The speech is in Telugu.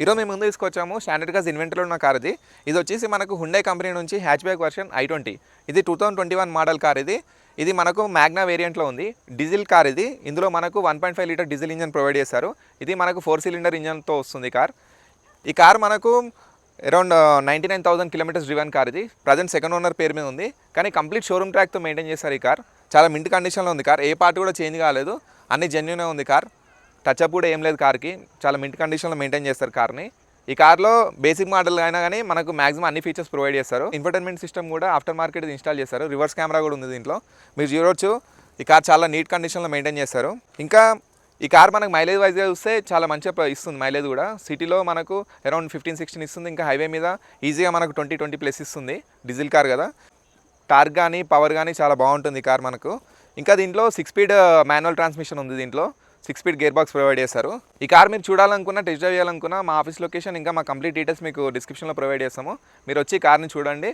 ఈరోజు మేము ముందు తీసుకొచ్చాము స్టాండర్డ్గా ఇన్వెంటరీలో ఉన్న కార్ ఇది వచ్చేసి మనకు హుండై కంపెనీ నుంచి హ్యాచ్ బ్యాక్ వర్షన్ i20 ఇది 2021 మోడల్ కార్ ఇది మనకు మ్యాగ్నా వేరియంట్లో ఉంది. డీజిల్ కార్ ఇందులో మనకు 1.5 లీటర్ డీజిల్ ఇంజన్ ప్రొవైడ్ చేశారు. ఇది మనకు 4 సిలిండర్ ఇంజన్తో వస్తుంది కార్. ఈ కార్ మనకు around 99,000 kilometres driven car present second owner పేరు మీద ఉంది. కానీ కంప్లీట్ షోరూమ్ ట్రాక్తో మెయింటైన్ చేస్తారు. ఈ కార్ చాలా మింట్ కండిషన్లో ఉంది. కార్ ఏ పార్ట్ కూడా చేంజ్ కాలేదు, అన్ని జెన్యూనే ఉంది. కార్ టచ్అప్ కూడా ఏం లేదు. కార్కి చాలా మింట్ కండిషన్లో మెయింటైన్ చేస్తారు కార్ని. ఈ కార్లో బేసిక్ మోడల్ అయినా కానీ మనకు మాక్సిమం అన్ని ఫీచర్స్ ప్రొవైడ్ చేస్తారు. ఇన్ఫర్టైన్మెంట్ సిస్టమ్ కూడా ఆఫ్టర్ మార్కెట్ ఇన్స్టాల్ చేస్తారు. రివర్స్ కెమెరా కూడా ఉంది దీంట్లో, మీరు చూడవచ్చు. ఈ కార్ చాలా నీట్ కండిషన్లో మెయింటైన్ చేస్తారు. ఇంకా ఈ కార్ మనకు మైలేజ్ వైజ్గా చూస్తే చాలా మంచిగా ఇస్తుంది. మైలేజ్ కూడా సిటీలో మనకు అరౌండ్ 15-16 ఇస్తుంది. ఇంకా హైవే మీద ఈజీగా మనకు 20+ ఇస్తుంది. డీజిల్ కార్ కదా, టార్క్ కానీ పవర్ కానీ చాలా బాగుంటుంది ఈ కార్ మనకు. ఇంకా దీంట్లో 6 స్పీడ్ మాన్యువల్ ట్రాన్స్మిషన్ ఉంది. దీంట్లో 6 స్పీడ్ గేర్ బాక్స్ ప్రొవైడ్ చేస్తారు. ఈ కార్ మీరు చూడాలనుకున్నా, టెస్ట్ డ్రైవ్ చేయాలనుకున్నా మా ఆఫీస్ లొకేషన్ ఇంకా మా కంప్లీట్ డీటెయిల్స్ మీకు డిస్క్రిప్షన్లో ప్రొవైడ్ చేస్తాము. మీరు వచ్చి కార్ని చూడండి.